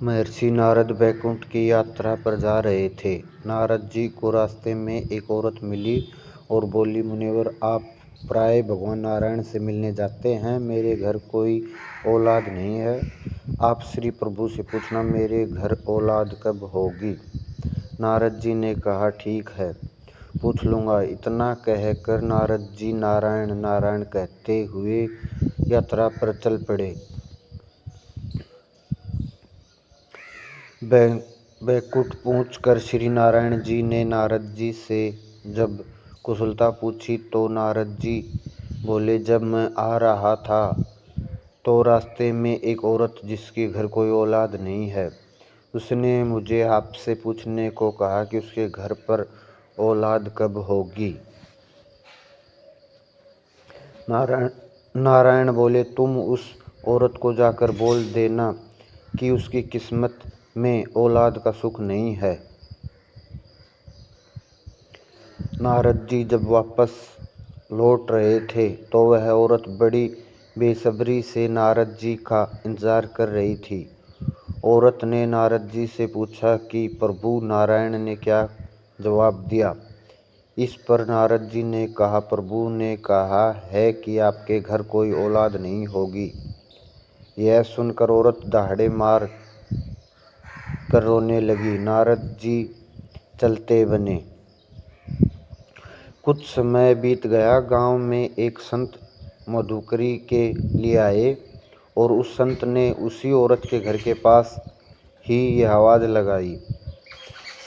महर्षि नारद बैकुंठ की यात्रा पर जा रहे थे। नारद जी को रास्ते में एक औरत मिली और बोली, मुनिवर, आप प्राय भगवान नारायण से मिलने जाते हैं। मेरे घर कोई औलाद नहीं है। आप श्री प्रभु से पूछना मेरे घर औलाद कब होगी। नारद जी ने कहा, ठीक है, पूछ लूँगा। इतना कहकर नारद जी नारायण नारायण कहते हुए यात्रा पर चल पड़े। बैकुंठ पहुंचकर श्री नारायण जी ने नारद जी से जब कुशलता पूछी तो नारद जी बोले, जब मैं आ रहा था तो रास्ते में एक औरत जिसके घर कोई औलाद नहीं है, उसने मुझे आपसे पूछने को कहा कि उसके घर पर औलाद कब होगी। नारायण बोले, तुम उस औरत को जाकर बोल देना कि उसकी किस्मत में औलाद का सुख नहीं है। नारद जी जब वापस लौट रहे थे तो वह औरत बड़ी बेसब्री से नारद जी का इंतजार कर रही थी। औरत ने नारद जी से पूछा कि प्रभु नारायण ने क्या जवाब दिया। इस पर नारद जी ने कहा, प्रभु ने कहा है कि आपके घर कोई औलाद नहीं होगी। यह सुनकर औरत दहाड़े मार कर रोने लगी। नारद जी चलते बने। कुछ समय बीत गया। गांव में एक संत मधुकरी के लिए आए और उस संत ने उसी औरत के घर के पास ही यह आवाज़ लगाई।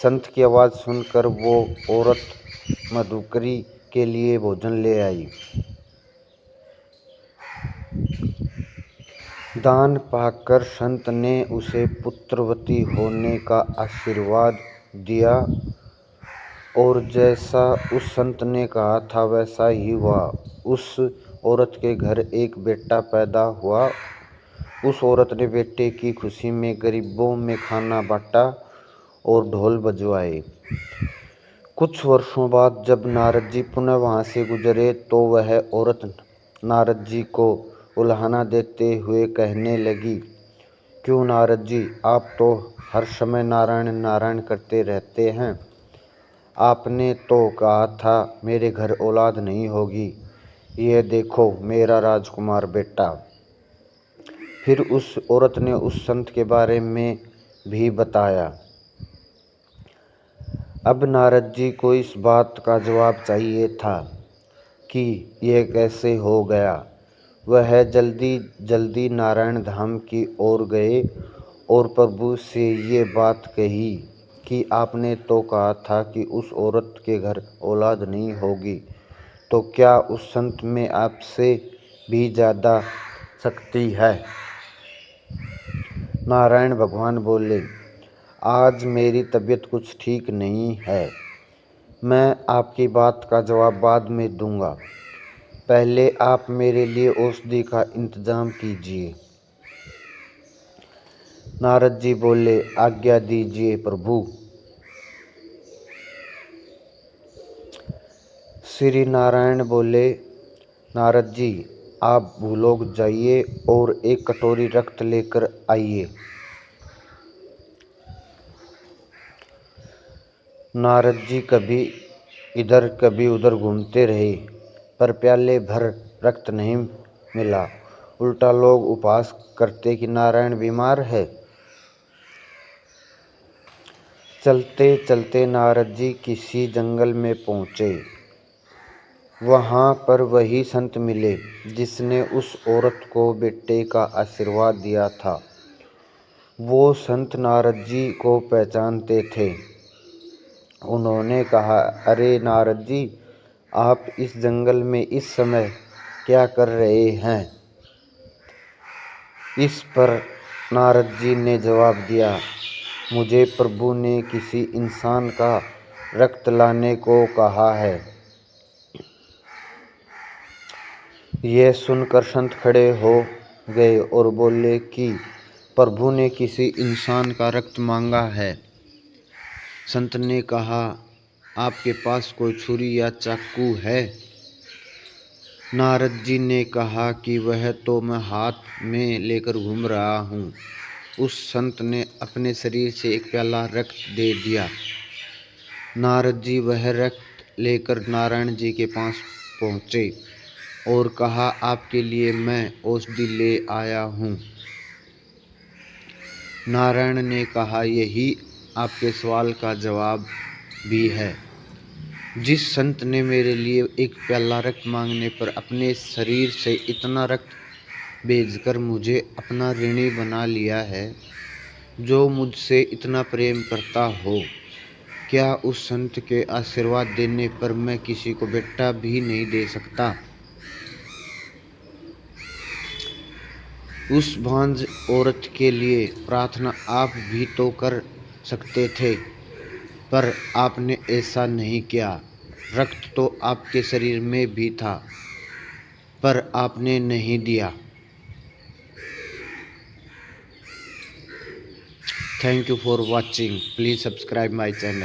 संत की आवाज़ सुनकर वो औरत मधुकरी के लिए भोजन ले आई। दान पाकर संत ने उसे पुत्रवती होने का आशीर्वाद दिया और जैसा उस संत ने कहा था वैसा ही हुआ। उस औरत के घर एक बेटा पैदा हुआ। उस औरत ने बेटे की खुशी में गरीबों में खाना बांटा और ढोल बजवाए। कुछ वर्षों बाद जब नारद जी पुनः वहाँ से गुजरे तो वह औरत नारद जी को उल्हाना देते हुए कहने लगी, क्यों नारद जी, आप तो हर समय नारायण नारायण करते रहते हैं। आपने तो कहा था मेरे घर औलाद नहीं होगी। यह देखो मेरा राजकुमार बेटा। फिर उस औरत ने उस संत के बारे में भी बताया। अब नारद जी को इस बात का जवाब चाहिए था कि यह कैसे हो गया। वह जल्दी जल्दी नारायण धाम की ओर गए और प्रभु से ये बात कही कि आपने तो कहा था कि उस औरत के घर औलाद नहीं होगी, तो क्या उस संत में आपसे भी ज़्यादा शक्ति है। नारायण भगवान बोले, आज मेरी तबीयत कुछ ठीक नहीं है। मैं आपकी बात का जवाब बाद में दूंगा। पहले आप मेरे लिए औषधि का इंतजाम कीजिए। नारद जी बोले, आज्ञा दीजिए प्रभु। श्री नारायण बोले, नारद जी, आप भूलोक जाइए और एक कटोरी रक्त लेकर आइए। नारद जी कभी इधर कभी उधर घूमते रहे पर प्याले भर रक्त नहीं मिला। उल्टा लोग उपहास करते कि नारायण बीमार है। चलते चलते नारद जी किसी जंगल में पहुँचे। वहाँ पर वही संत मिले जिसने उस औरत को बेटे का आशीर्वाद दिया था। वो संत नारद जी को पहचानते थे। उन्होंने कहा, अरे नारद जी, आप इस जंगल में इस समय क्या कर रहे हैं। इस पर नारद जी ने जवाब दिया, मुझे प्रभु ने किसी इंसान का रक्त लाने को कहा है। यह सुनकर संत खड़े हो गए और बोले कि प्रभु ने किसी इंसान का रक्त मांगा है। संत ने कहा, आपके पास कोई छुरी या चाकू है। नारद जी ने कहा कि वह तो मैं हाथ में लेकर घूम रहा हूँ। उस संत ने अपने शरीर से एक प्याला रक्त दे दिया। नारद जी वह रक्त लेकर नारायण जी के पास पहुँचे और कहा, आपके लिए मैं औषधि ले आया हूँ। नारायण ने कहा, यही आपके सवाल का जवाब भी है। जिस संत ने मेरे लिए एक प्याला रक्त मांगने पर अपने शरीर से इतना रक्त भेजकर मुझे अपना ऋणी बना लिया है, जो मुझसे इतना प्रेम करता हो, क्या उस संत के आशीर्वाद देने पर मैं किसी को बेटा भी नहीं दे सकता? उस बांझ औरत के लिए प्रार्थना आप भी तो कर सकते थे, पर आपने ऐसा नहीं किया। रक्त तो आपके शरीर में भी था, पर आपने नहीं दिया। Thank you for watching. Please subscribe my channel.